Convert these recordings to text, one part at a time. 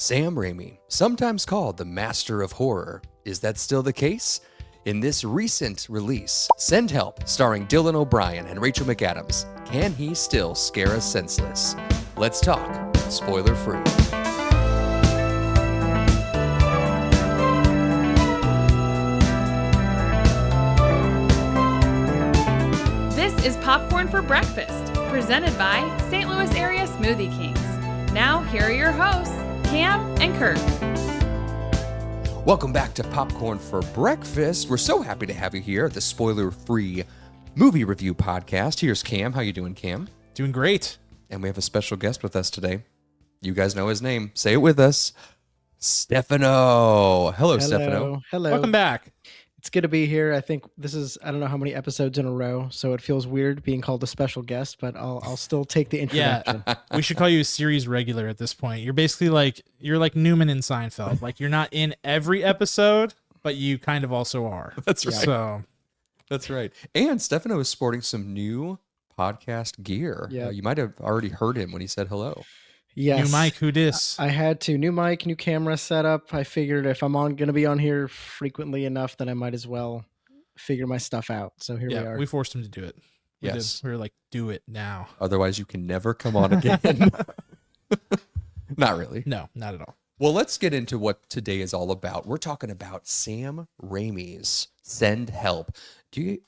Sam Raimi, sometimes called the master of horror. Is that still the case? In this recent release, Send Help, starring Dylan O'Brien and Rachel McAdams, can he still scare us senseless? Let's talk spoiler free. This is Popcorn for Breakfast, presented by St. Louis Area Smoothie Kings. Now, here are your hosts, Cam and Kurt. Welcome back to Popcorn for Breakfast. We're so happy to have you here at the spoiler-free movie review podcast. Here's Cam. How you doing, Cam? Doing great. And we have a special guest with us today. You guys know his name. Say it with us. Stefano. Hello, Stefano. Hello. Welcome back. It's good to be here. I think this is, I don't know how many episodes in a row, so it feels weird being called a special guest, but I'll still take the introduction. Yeah, we should call you a series regular at this point. You're basically like Newman in Seinfeld. Like, you're not in every episode, but you kind of also are. That's right. So That's right. And Stefano is sporting some new podcast gear. Yeah. You might have already heard him when he said hello. Yes. new mic, who dis? I had to. New mic, new camera setup. I figured if I'm going to be on here frequently enough, then I might as well figure my stuff out. So here we Yeah, are. we forced him to do it. We Yes. did. We were like, do it now. Otherwise, you can never come on again. Not really. No, not at all. Well, let's get into what today is all about. We're talking about Sam Raimi's Send Help.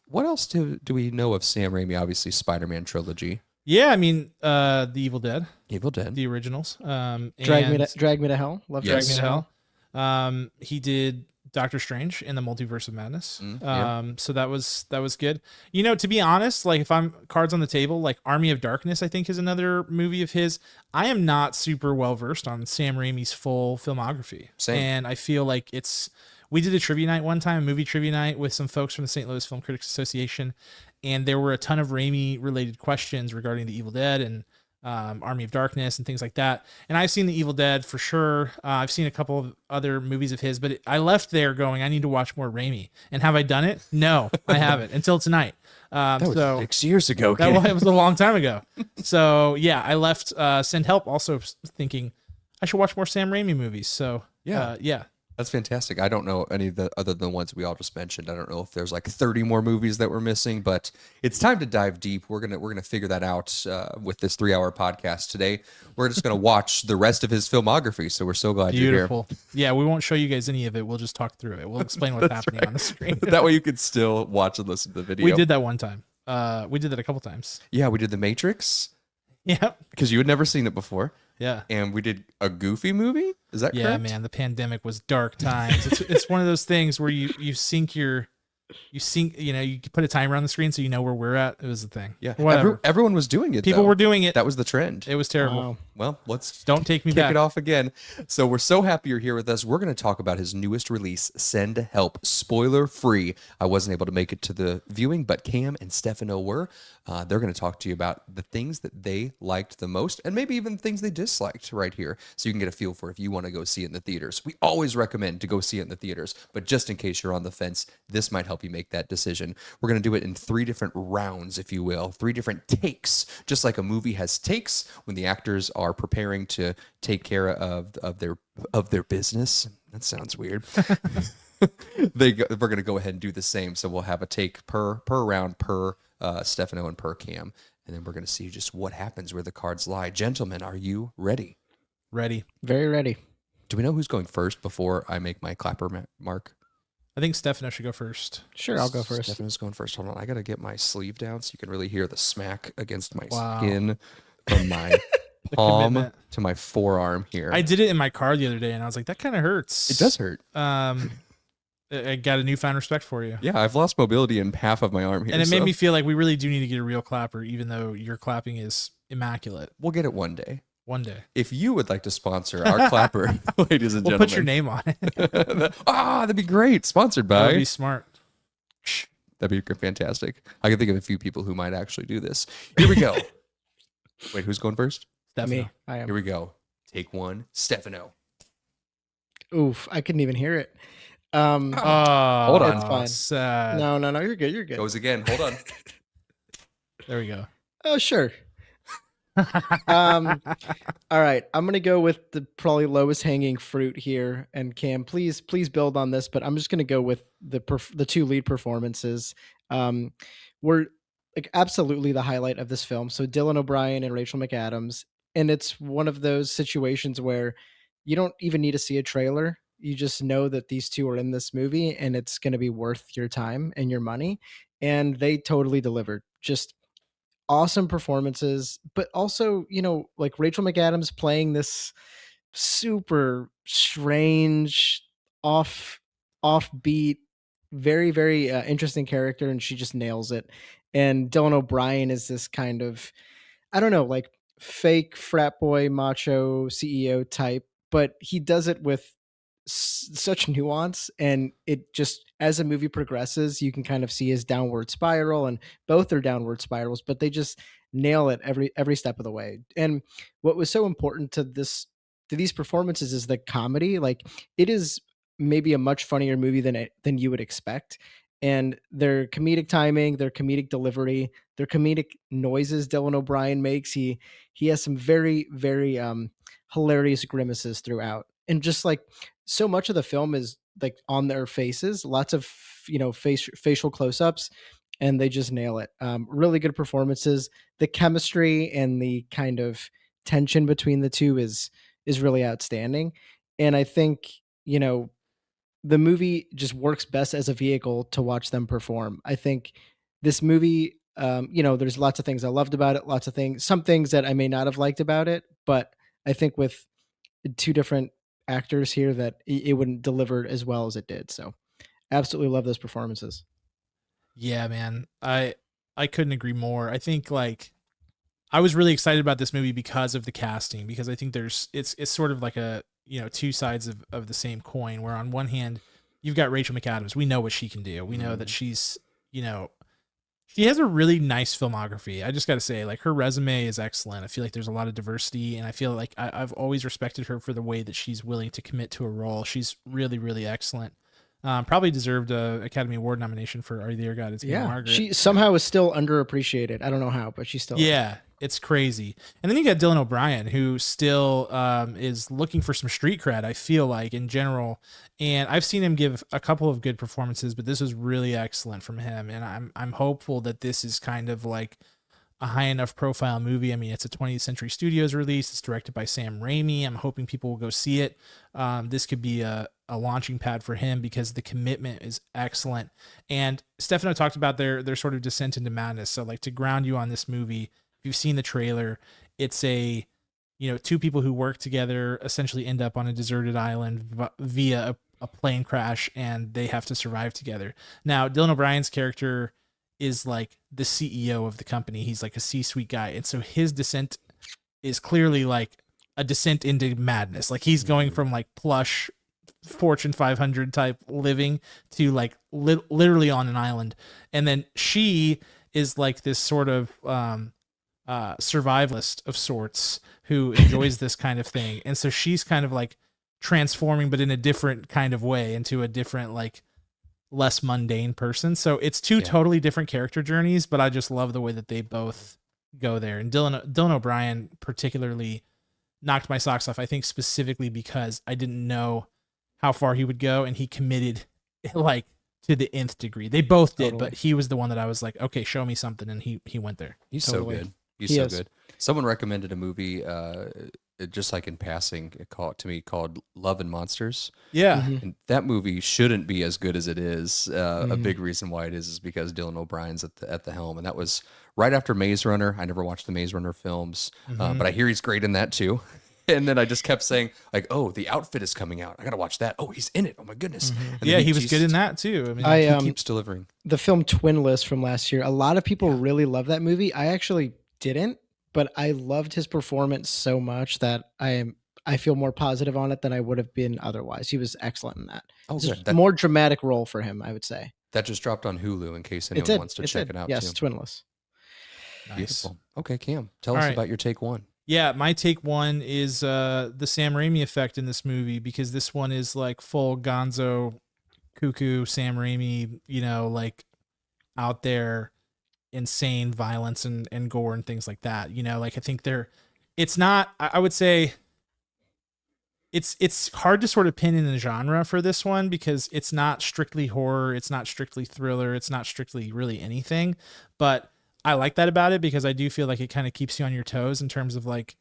What else do we know of Sam Raimi? Obviously, Spider-Man trilogy. Yeah, I mean, The Evil Dead, Evil Dead. the originals. Drag me to hell. Love Yes. Drag Me Drag to Hell. He did Doctor Strange in the Multiverse of Madness. Yeah. So that was good. You know, to be honest, like if I'm cards on the table, like Army of Darkness, I think is another movie of his. I am not super well versed on Sam Raimi's full filmography. Same. And I feel like we did a trivia night one time, a movie trivia night with some folks from the St. Louis Film Critics Association. And there were a ton of Raimi related questions regarding The Evil Dead and Army of Darkness and things like that. And I've seen The Evil Dead for sure. I've seen a couple of other movies of his, but I left there going, I need to watch more Raimi. And have I done it? No, I haven't until tonight. That was 6 years ago. It kid. was a long time ago. So yeah, I left Send Help also thinking I should watch more Sam Raimi movies. So yeah. That's fantastic. I don't know any of the other than the ones we all just mentioned. I don't know if there's like 30 more movies that we're missing, but it's time to dive deep. We're gonna figure that out with this 3-hour podcast today. We're just gonna watch the rest of his filmography. So we're so glad Beautiful. Yeah, we won't show you guys any of it. We'll just talk through it. We'll explain what's happening on the screen. you're here. That way you can still watch and listen to the video. We did that one time. We did that a couple times. Yeah, we did The Matrix Yeah. because you had never seen it before, Yeah. and we did a Goofy movie. Is that Yeah, correct? man, the pandemic was dark times. It's one of those things where you put a timer on the screen so you know where we're at. It was a thing. Yeah, Whatever. everyone was doing it. People though. were doing it. That was the trend. It was terrible. Wow. Well, let's Don't take me kick back. it off again. So we're so happy you're here with us. We're going to talk about his newest release, Send Help, spoiler free. I wasn't able to make it to the viewing, but Cam and Stefano were. They're going to talk to you about the things that they liked the most and maybe even things they disliked right here. So you can get a feel for if you want to go see it in the theaters. We always recommend to go see it in the theaters, but just in case you're on the fence, this might help you make that decision. We're going to do it in 3 different rounds, if you will, 3 different takes, just like a movie has takes when the actors are preparing to take care of their business. That sounds weird. We're going to go ahead and do the same. So we'll have a take per round, per Stefano and per Cam, and then we're going to see just what happens where the cards lie. Gentlemen, are you ready? Ready. Very ready. Do we know who's going first before I make my clapper mark? I think Stefano should go first. Sure, I'll go first. Stefano's going first. Hold on. I got to get my sleeve down so you can really hear the smack against my Wow. skin from my palm commitment. to my forearm here. I did it in my car the other day, and I was like, that kind of hurts. It does hurt. I got a newfound respect for you. Yeah, I've lost mobility in half of my arm here. And it so made me feel like we really do need to get a real clapper, even though your clapping is immaculate. we'll get it one day. One day. If you would like to sponsor our clapper, ladies and We'll gentlemen. put your name on it. That'd be great. Sponsored That would by. be smart. That'd be fantastic. I can think of a few people who might actually do this. Here we go. Wait, who's going first? Stefano. Me. I am. Here we go. Take 1. Stefano. Oof, I couldn't even hear it. Oh, Hold on. It's fine. Sad. No, you're good. You're good. Goes again. Hold on. There we go. Oh, sure. All right, I'm gonna go with the probably lowest hanging fruit here. And Cam, please build on this, but I'm just gonna go with the two lead performances. Um, were like absolutely the highlight of this film. So Dylan O'Brien and Rachel McAdams, and it's one of those situations where you don't even need to see a trailer. You just know that these two are in this movie, and it's going to be worth your time and your money. And they totally delivered. Just awesome performances, but also, like Rachel McAdams playing this super strange, off offbeat, very very interesting character, and she just nails it. And Dylan O'Brien is this kind of, I don't know, like fake frat boy macho CEO type, but he does it with such nuance. And it just, as the movie progresses, you can kind of see his downward spiral, and both are downward spirals, but they just nail it every step of the way. And what was so important to these performances is the comedy. Like, it is maybe a much funnier movie than you would expect. And their comedic timing, their comedic delivery, their comedic noises Dylan O'Brien makes. He has some very very hilarious grimaces throughout, and just like so much of the film is like on their faces, lots of facial close-ups, and they just nail it. Really good performances. The chemistry and the kind of tension between the two is really outstanding. And I think, you know the movie just works best as a vehicle to watch them perform. I think this movie, there's lots of things I loved about it, some things that I may not have liked about it, but I think with two different actors here that it wouldn't deliver as well as it did. So absolutely love those performances. Yeah, man. I couldn't agree more. I think like I was really excited about this movie because of the casting, because I think it's sort of like a, two sides of the same coin, where on one hand you've got Rachel McAdams. We know what she can do. We know that she's, she has a really nice filmography. I just got to say, like, her resume is excellent. I feel like there's a lot of diversity, and I feel like I've always respected her for the way that she's willing to commit to a role. She's really, really excellent. Probably deserved a Academy Award nomination for Are You There, God? It's Me, Margaret. She somehow is still underappreciated. I don't know how, but she's still. Yeah, it's crazy. And then you got Dylan O'Brien, who still is looking for some street cred, I feel like, in general. And I've seen him give a couple of good performances, but this was really excellent from him. And I'm hopeful that this is kind of like a high enough profile movie. I mean, it's a 20th Century Studios release. It's directed by Sam Raimi. I'm hoping people will go see it. This could be a launching pad for him, because the commitment is excellent. And Stefano talked about their sort of descent into madness. So, like, to ground you on this movie, if you've seen the trailer, it's two people who work together essentially end up on a deserted island via a plane crash, and they have to survive together. Now, Dylan O'Brien's character is like the CEO of the company. He's like a C-suite guy. And so his descent is clearly like a descent into madness. Like, he's going from like plush Fortune 500 type living to like literally on an island. And then she is like this sort of survivalist of sorts who enjoys this kind of thing. And so she's kind of like transforming, but in a different kind of way, into a different, like, less mundane person. So it's two totally different character journeys, but I just love the way that they both go there. And Dylan O'Brien particularly knocked my socks off, I think, specifically because I didn't know how far he would go, and he committed like to the nth degree. They both did, but he was the one that I was like, okay, show me something, and he went there. He's so good. He's so good. Someone recommended a movie, just like in passing, called Love and Monsters. Yeah. Mm-hmm. And that movie shouldn't be as good as it is. A big reason why it is because Dylan O'Brien's at the helm. And that was right after Maze Runner. I never watched the Maze Runner films, but I hear he's great in that too. And then I just kept saying, like, oh, the outfit is coming out. I got to watch that. Oh, he's in it. Oh, my goodness. Yeah, he was good in that too. I mean, he keeps delivering. The film Twinless from last year, a lot of people really love that movie. I actually didn't, but I loved his performance so much that I feel more positive on it than I would have been otherwise. He was excellent in that. Oh, It's good. a more dramatic role for him, I would say. That just dropped on Hulu in case anyone wants to check it out. Yes, too. Twinless. nice. Beautiful. Okay, Cam, tell us about your take one. Yeah, my take one is the Sam Raimi effect in this movie, because this one is like full gonzo, cuckoo Sam Raimi, like out there. insane violence and gore and things like that. You know, like I think it's not, I would say it's hard to sort of pin in the genre for this one because it's not strictly horror. It's not strictly thriller. It's not strictly really anything, but I like that about it because I do feel like it kind of keeps you on your toes in terms of like,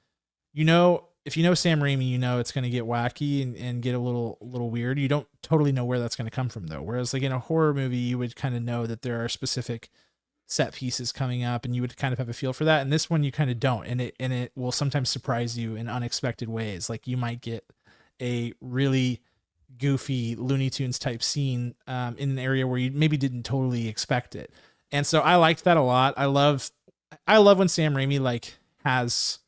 you know, if you know Sam Raimi, you know it's going to get wacky and get a little weird. You don't totally know where that's going to come from though. Whereas like in a horror movie, you would kind of know that there are specific set pieces coming up and you would kind of have a feel for that. And this one you kind of don't. And it will sometimes surprise you in unexpected ways. Like you might get a really goofy Looney Tunes type scene in an area where you maybe didn't totally expect it. And so I liked that a lot. I love when Sam Raimi like has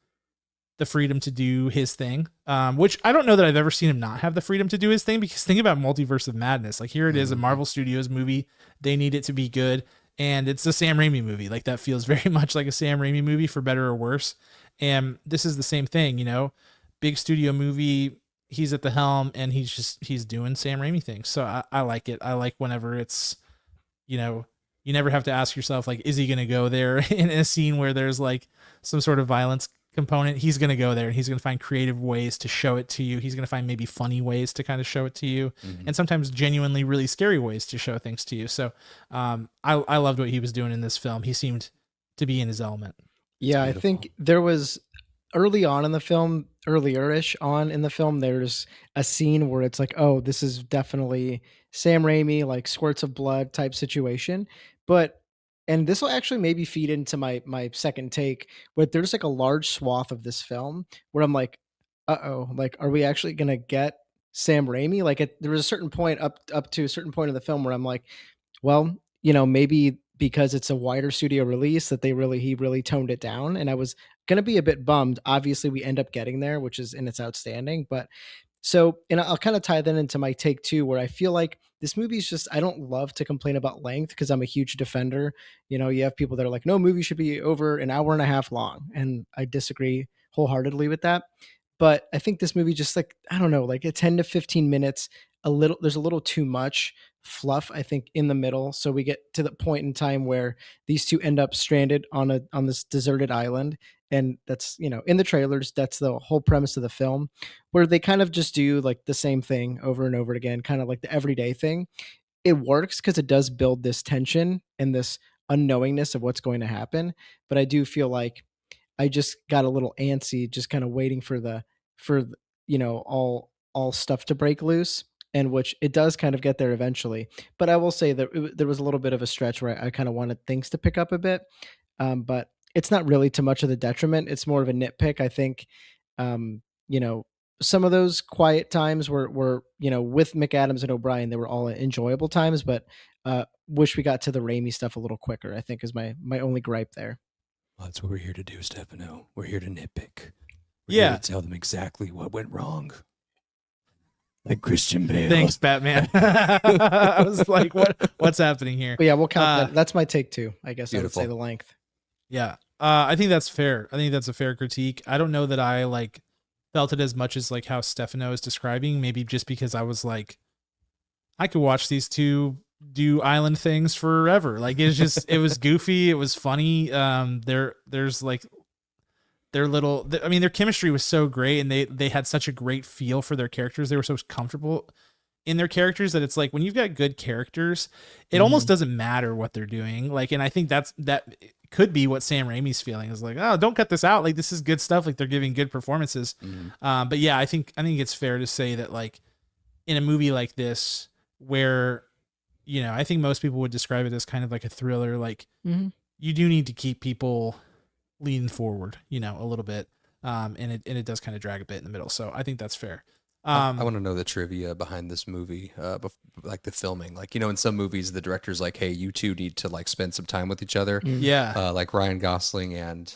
the freedom to do his thing, which I don't know that I've ever seen him not have the freedom to do his thing, because think about Multiverse of Madness. Like here it is, a Marvel Studios movie. They need it to be good. And it's a Sam Raimi movie. Like that feels very much like a Sam Raimi movie for better or worse. And this is the same thing, you know, big studio movie. He's at the helm and he's doing Sam Raimi things. So I like it. I like whenever it's, you know, you never have to ask yourself, like, is he going to go there in a scene where there's like some sort of violence component? He's going to go there and he's going to find creative ways to show it to you. He's going to find maybe funny ways to kind of show it to you, and sometimes genuinely really scary ways to show things to you. So I loved what he was doing in this film. He seemed to be in his element. Yeah, I think there was earlier-ish on in the film, there's a scene where it's like, oh, this is definitely Sam Raimi, like squirts of blood type situation. And this will actually maybe feed into my second take, but there's like a large swath of this film where I'm like, uh-oh, like, are we actually gonna get Sam Raimi? Like there was a certain point up to a certain point in the film where I'm like, well, you know, maybe because it's a wider studio release that he really toned it down. And I was gonna be a bit bummed. Obviously, we end up getting there, which is and it's outstanding. But so, and I'll kind of tie that into my take two, where I feel like this movie is just, I don't love to complain about length because I'm a huge defender. You know, you have people that are like, no movie should be over an hour and a half long. And I disagree wholeheartedly with that. But I think this movie just like, I don't know, like a 10 to 15 minutes, there's a little too much fluff, I think, in the middle. So we get to the point in time where these two end up stranded on this deserted island. And that's, you know, in the trailers, that's the whole premise of the film, where they kind of just do like the same thing over and over again, kind of like the everyday thing. It works because it does build this tension and this unknowingness of what's going to happen. But I do feel like I just got a little antsy, just kind of waiting you know, all stuff to break loose, and which it does kind of get there eventually. But I will say that there was a little bit of a stretch where I kind of wanted things to pick up a bit, but it's not really too much of the detriment. It's more of a nitpick, I think. You know, some of those quiet times were you know, with McAdams and O'Brien, they were all enjoyable times, but wish we got to the Raimi stuff a little quicker, I think is my only gripe there. Well, that's what we're here to do, Stefano. We're here to nitpick. We're Yeah. here to tell them exactly what went wrong. Like Christian Bale. Thanks, Batman. I was like, what's happening here? But yeah, we'll count that. That's my take two, I guess. Beautiful. I would say the length. Yeah. I think that's fair. I think that's a fair critique. I don't know that I like felt it as much as like how Stefano is describing, maybe just because I was like, I could watch these two do island things forever. Like it's just, it was goofy. It was funny. There's like their chemistry was so great, and they had such a great feel for their characters. They were so comfortable in their characters that it's like when you've got good characters, it almost doesn't matter what they're doing. Like, and I think that could be what Sam Raimi's feeling is like, oh, don't cut this out. Like, this is good stuff. Like, they're giving good performances. But yeah, I think it's fair to say that like in a movie like this, where, you know, I think most people would describe it as kind of like a thriller. Like you do need to keep people leaning forward, you know, a little bit. And it does kind of drag a bit in the middle. So I think that's fair. I want to know the trivia behind this movie, like the filming. Like, you know, in some movies, the director's like, hey, you two need to like spend some time with each other. Yeah. Like Ryan Gosling and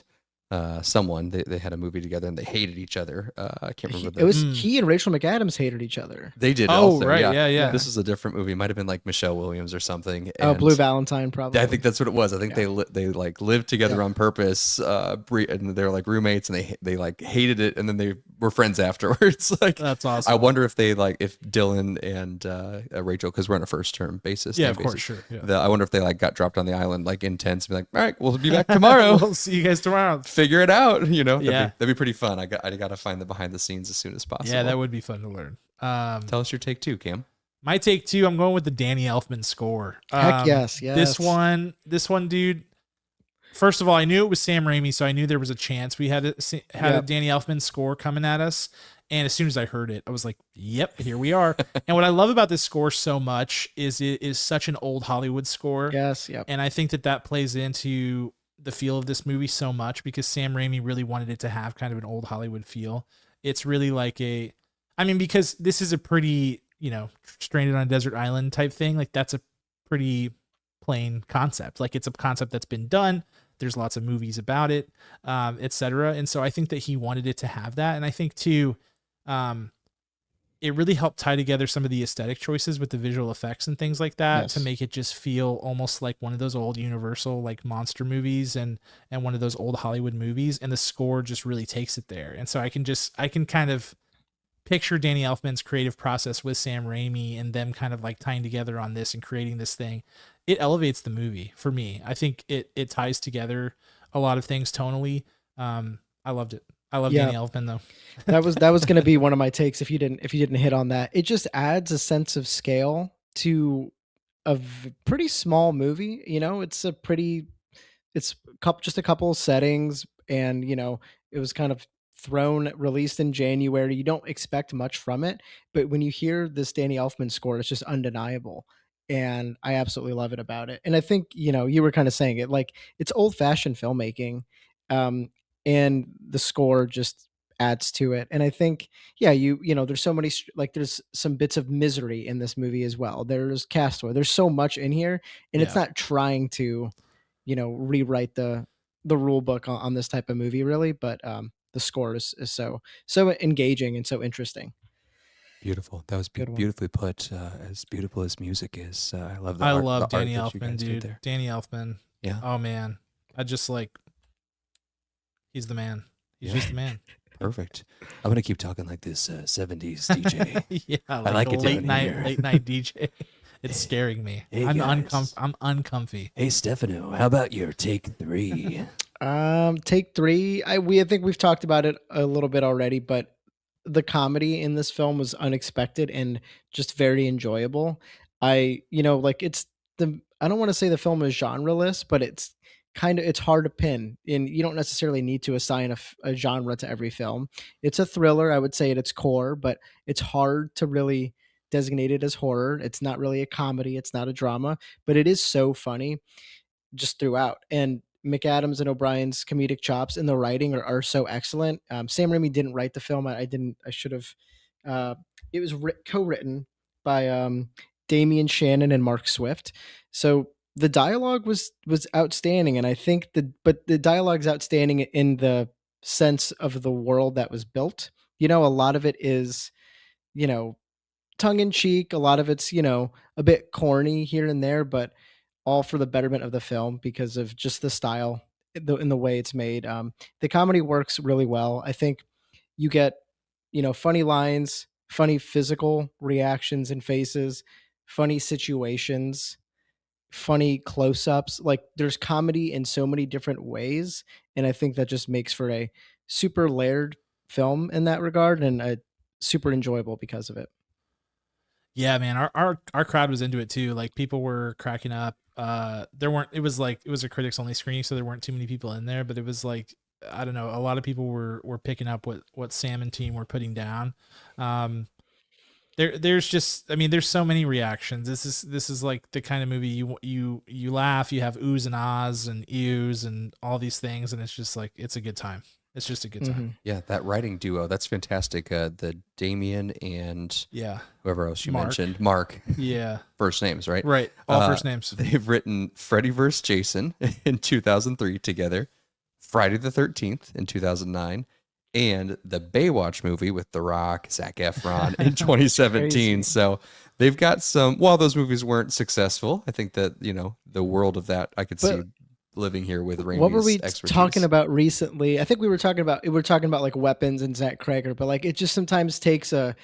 someone, they had a movie together and they hated each other. I can't remember. It was he and Rachel McAdams hated each other. They did. Oh, also, right. Yeah. This is a different movie. It might have been like Michelle Williams or something. Oh, And Blue Valentine, probably. I think that's what it was. I think they like lived together on purpose, and they're like roommates, and they like hated it, and then they we're friends afterwards. Like, That's awesome. I wonder if they like if Dylan and Rachel, because we're on a first term basis. Yeah, name of course, basis, sure. Yeah. I wonder if they like got dropped on the island like in tents, and be like, all right, we'll be back tomorrow. We'll see you guys tomorrow. Figure it out. You know, Yeah. that'd be pretty fun. I got to find the behind the scenes as soon as possible. Yeah, that would be fun to learn. Tell us your take two, Cam. My take two, I'm going with the Danny Elfman score. Heck yes. This one, dude. First of all, I knew it was Sam Raimi, so I knew there was a chance we had a Danny Elfman score coming at us. And as soon as I heard it, I was like, "Yep, here we are." And what I love about this score so much is it is such an old Hollywood score. Yes. Yep. And I think that plays into the feel of this movie so much because Sam Raimi really wanted it to have kind of an old Hollywood feel. It's really like because this is a pretty, stranded on a desert island type thing. Like that's a pretty plain concept. Like it's a concept that's been done. There's lots of movies about it, etc. And so I think that he wanted it to have that. And I think too, it really helped tie together some of the aesthetic choices with the visual effects and things like that to make it just feel almost like one of those old Universal like monster movies and one of those old Hollywood movies. And the score just really takes it there. And so I can kind of picture Danny Elfman's creative process with Sam Raimi and them kind of like tying together on this and creating this thing. It elevates the movie for me. I think it ties together a lot of things tonally. I loved it. I love Danny Elfman though. that was going to be one of my takes if you didn't hit on that. It just adds a sense of scale to a pretty small movie. It's just a couple of settings, and it was kind of released in January. You don't expect much from it, but when you hear this Danny Elfman score, it's just undeniable. And I absolutely love it about it. And I think, you were kind of saying it, like it's old fashioned filmmaking. And the score just adds to it. And I think, there's so many, like there's some bits of misery in this movie as well. There's Castaway. There's so much in here, and it's not trying to, rewrite the rule book on this type of movie really. But the score is so engaging and so interesting. Beautiful. That was beautifully put. As beautiful as music is, I love that. I love Danny Elfman, dude. Danny Elfman. Yeah. Oh man, I just like. He's the man. He's just the man. Perfect. I'm gonna keep talking like this 70s DJ. Yeah, I like it late night DJ. It's Hey. scaring me. Hey, I'm guys. I'm uncomfy. Hey Stefano, how about your take three? Take three. I think we've talked about it a little bit already, but the comedy in this film was unexpected and just very enjoyable. I don't want to say the film is genreless, but it's hard to pin, and you don't necessarily need to assign a genre to every film. It's a thriller, I would say, at its core, but it's hard to really designate it as horror. It's not really a comedy. It's not a drama, but it is so funny just throughout. And McAdams and O'Brien's comedic chops and the writing are so excellent. Sam Raimi didn't write the film. I should have. It was co-written by Damian Shannon and Mark Swift. So the dialogue was outstanding, and I think the dialogue's outstanding in the sense of the world that was built. A lot of it is, tongue in cheek. A lot of it's, a bit corny here and there, but all for the betterment of the film because of just the style in the way it's made. The comedy works really well. I think you get, funny lines, funny physical reactions and faces, funny situations, funny close-ups. Like there's comedy in so many different ways, and I think that just makes for a super layered film in that regard, and super enjoyable because of it. Yeah, man, our crowd was into it too. Like people were cracking up. It was a critics only screening, so there weren't too many people in there, but it was like, I don't know, a lot of people were picking up what Sam and team were putting down. There's so many reactions. This is like the kind of movie you laugh, you have oohs and ahs and ews and all these things, and it's just like it's a good time. It's just a good time. Mm-hmm. Yeah, that writing duo, that's fantastic. The Damien and whoever else you mentioned, Mark. Yeah. First names, right? Right. All first names. They've written Freddy vs. Jason in 2003 together, Friday the 13th in 2009, and the Baywatch movie with The Rock, Zac Efron in 2017. So they've got some, while those movies weren't successful, I think that, the world of that I could see living here with Raimi's What were we expertise. talking about recently? I think we were talking about like weapons and Zach Krager, but like it just sometimes takes a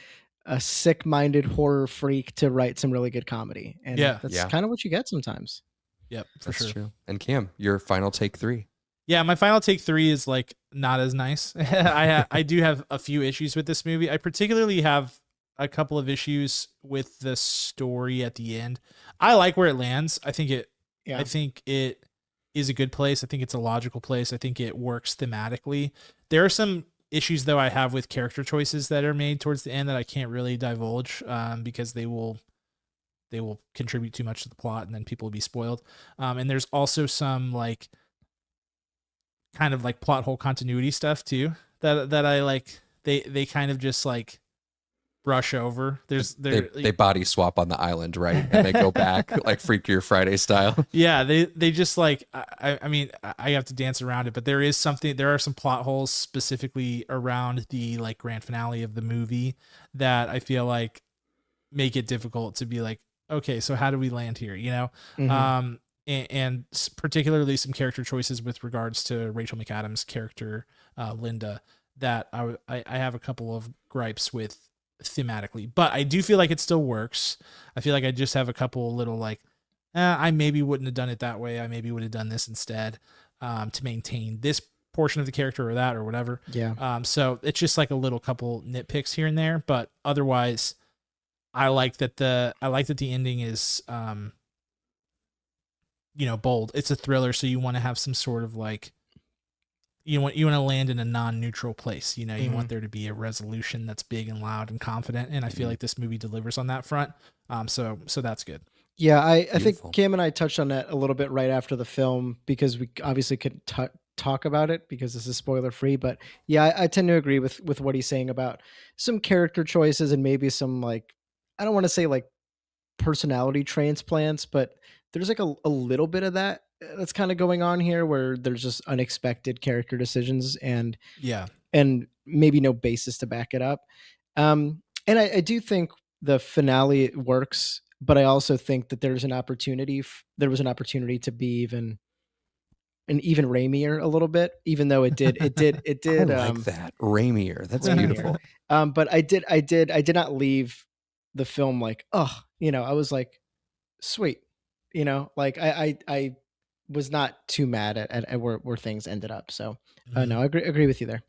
sick-minded horror freak to write some really good comedy, and that's Yeah. kind of what you get sometimes. Yep, for That's sure. true. And Cam, your final take 3. Yeah, my final take 3 is like not as nice. I do have a few issues with this movie. I particularly have a couple of issues with the story at the end. I like where it lands. I think it is a good place. I think it's a logical place. I think it works thematically. There are some issues though I have with character choices that are made towards the end that I can't really divulge because they will contribute too much to the plot and then people will be spoiled. And there's also some like kind of like plot hole continuity stuff too that I like. They kind of just like brush over. They body swap on the island, right? And they go back like Freakier Friday style. Yeah, they just like I mean I have to dance around it, but there are some plot holes specifically around the like grand finale of the movie that I feel like make it difficult to be like, okay, so how do we land here, you know? Mhm. And particularly some character choices with regards to Rachel McAdams' character, Linda, that I have a couple of gripes with thematically, but I do feel like it still works. I feel like I just have a couple little like, I maybe wouldn't have done it that way. I maybe would have done this instead to maintain this portion of the character or that or whatever. Yeah. So it's just like a little couple nitpicks here and there, but otherwise, I like that the ending is bold. It's a thriller, so you want to have some sort of like you want to land in a non-neutral place. You Mm-hmm. want there to be a resolution that's big and loud and confident, and I feel like this movie delivers on that front. So that's good. Yeah, I think Beautiful. Cam and I touched on that a little bit right after the film because we obviously couldn't talk about it because this is spoiler free. But yeah, I tend to agree with what he's saying about some character choices and maybe some like, I don't want to say like personality transplants, but there's like a little bit of that that's kind of going on here where there's just unexpected character decisions and Yeah. maybe no basis to back it up. And I do think the finale works, but I also think that there was an opportunity to be even Raimier a little bit, even though it did I like that. Raimier. That's Raimier. beautiful. But I did not leave the film like, oh, I was like, sweet, like I was not too mad at where things ended up. So no, I agree with you there.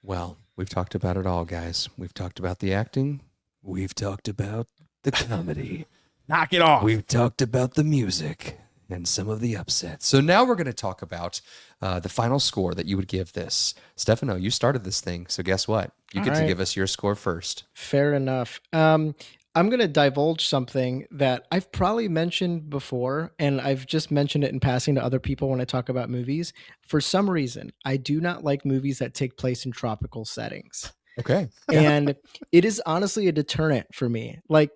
Well, we've talked about it all, guys. We've talked about the acting. We've talked about the comedy. Knock it off. We've talked about the music and some of the upsets. So now we're going to talk about the final score that you would give this. Stefano, you started this thing, so guess what? You All get to right. give us your score first. Fair enough. I'm going to divulge something that I've probably mentioned before, and I've just mentioned it in passing to other people when I talk about movies. For some reason, I do not like movies that take place in tropical settings. Okay. And it is honestly a deterrent for me. Like,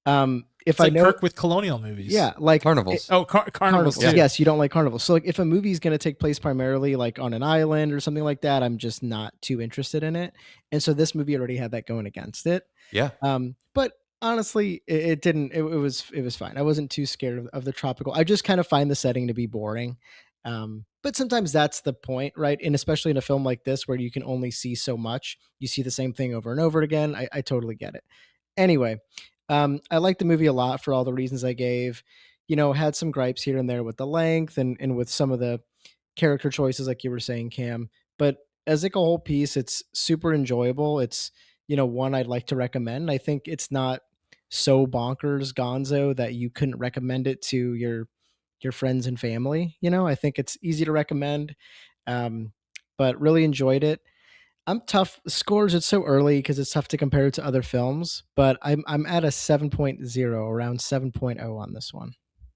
if It's I like know, Kirk with colonial movies. yeah, like Carnivals. Carnivals carnivals. too. Yes, you don't like carnivals. So like if a movie's going to take place primarily like on an island or something like that, I'm just not too interested in it. And so this movie already had that going against it. Yeah. But honestly, it didn't. It was fine. I wasn't too scared of the tropical. I just kind of find the setting to be boring. But sometimes that's the point, right? And especially in a film like this where you can only see so much, you see the same thing over and over again. I totally get it. Anyway, I like the movie a lot for all the reasons I gave. Had some gripes here and there with the length and with some of the character choices, like you were saying, Cam. But as like a whole piece, it's super enjoyable. It's one I'd like to recommend. I think it's not so bonkers gonzo that you couldn't recommend it to your friends and family. I think it's easy to recommend. But really enjoyed it. I'm tough scores. It's so early because it's tough to compare it to other films, but I'm at a 7.0, around 7.0 on this one.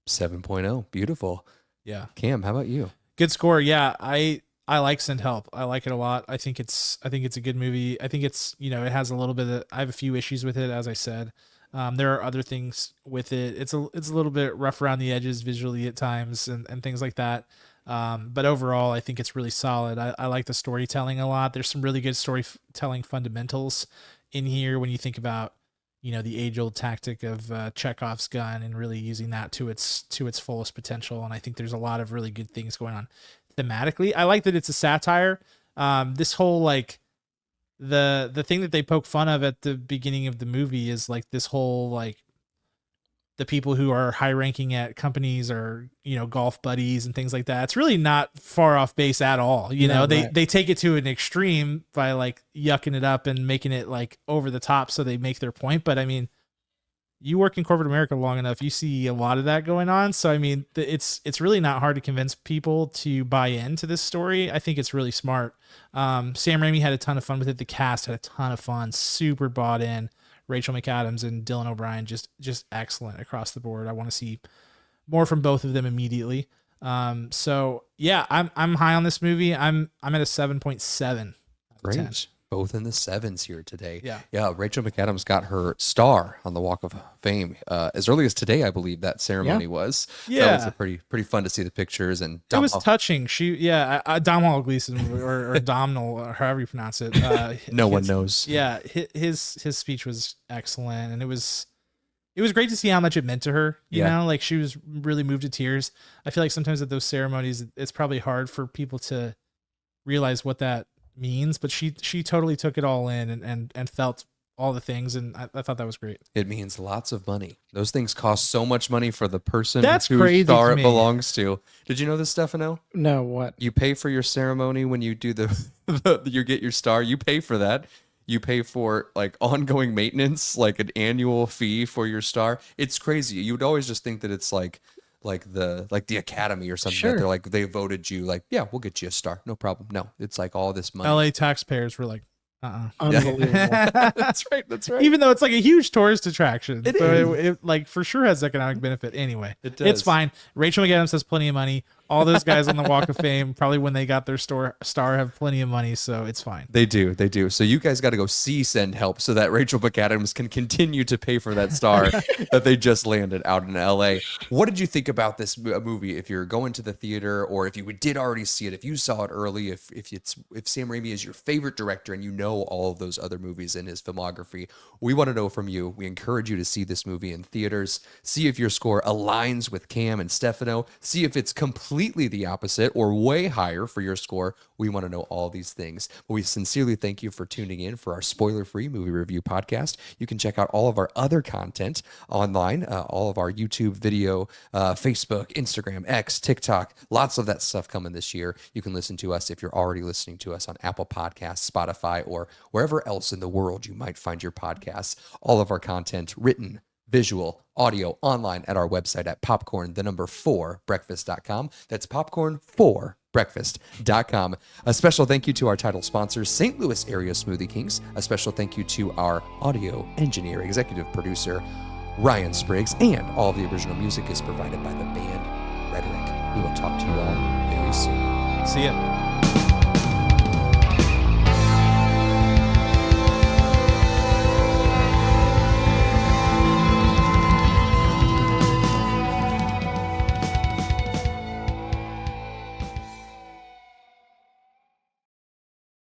7.0. Beautiful. Yeah. Cam, how about you? Good score. Yeah. I like Send Help. I like it a lot. I think it's a good movie. I think it's, it has a little bit of, I have a few issues with it, as I said. There are other things with it. It's a little bit rough around the edges visually at times and things like that. But overall, I think it's really solid. I like the storytelling a lot. There's some really good storytelling fundamentals in here when you think about, the age-old tactic of Chekhov's gun and really using that to its fullest potential. And I think there's a lot of really good things going on thematically. I like that it's a satire. This whole like the thing that they poke fun of at the beginning of the movie is like this whole like the people who are high ranking at companies are, golf buddies and things like that. It's really not far off base at all. They take it to an extreme by like yucking it up and making it like over the top. So they make their point. But I mean, you work in corporate America long enough, you see a lot of that going on. So, I mean, it's really not hard to convince people to buy into this story. I think it's really smart. Sam Raimi had a ton of fun with it. The cast had a ton of fun, super bought in. Rachel McAdams and Dylan O'Brien, just excellent across the board. I want to see more from both of them immediately. So yeah, I'm high on this movie. I'm at a 7.7. Great. Both in the 7s here today. Yeah. Rachel McAdams got her star on the Walk of Fame as early as today, I believe that ceremony was. Yeah. That was pretty fun to see the pictures. And it was touching. Domhnall Gleeson or Domhnall, or however you pronounce it. No one knows. Yeah, his speech was excellent, and it was great to see how much it meant to her. You know, like she was really moved to tears. I feel like sometimes at those ceremonies, it's probably hard for people to realize what that means, but she totally took it all in and felt all the things, and I thought that was great. It means lots of money. Those things cost so much money for the person That's whose crazy star to it me. belongs to. Did you know this, Stefano? No, what? You pay for your ceremony when you do you get your star. You pay for that. You pay for like ongoing maintenance, like an annual fee for your star. It's crazy. You would always just think that it's like the Academy or something. Sure. They're like, they voted you like, yeah, we'll get you a star. No problem. No, it's like all this money. LA taxpayers were like, Unbelievable. That's right. Even though it's like a huge tourist attraction. It so is. it like for sure has economic benefit anyway. It does. It's fine. Rachel McAdams has plenty of money. All those guys on the Walk of Fame, probably when they got their star have plenty of money, so it's fine. They do. So you guys got to go see Send Help so that Rachel McAdams can continue to pay for that star that they just landed out in LA. What did you think about this movie? If you're going to the theater, or if you did already see it, if you saw it early, if Sam Raimi is your favorite director and you know all of those other movies in his filmography, we want to know from you. We encourage you to see this movie in theaters. See if your score aligns with Cam and Stefano. See if it's completely the opposite or way higher for your score. We want to know all these things. But we sincerely thank you for tuning in for our spoiler-free movie review podcast. You can check out all of our other content online, all of our YouTube video, Facebook, Instagram, X, TikTok, lots of that stuff coming this year. You can listen to us if you're already listening to us on Apple Podcasts, Spotify, or wherever else in the world you might find your podcasts. All of our content written, visual, audio, online at our website at popcorn4breakfast.com. That's popcorn4breakfast.com. A special thank you to our title sponsors, St. Louis Area Smoothie Kings. A special thank you to our audio engineer, executive producer, Ryan Spriggs, and all of the original music is provided by the band Rhetoric. We will talk to you all very soon. See ya.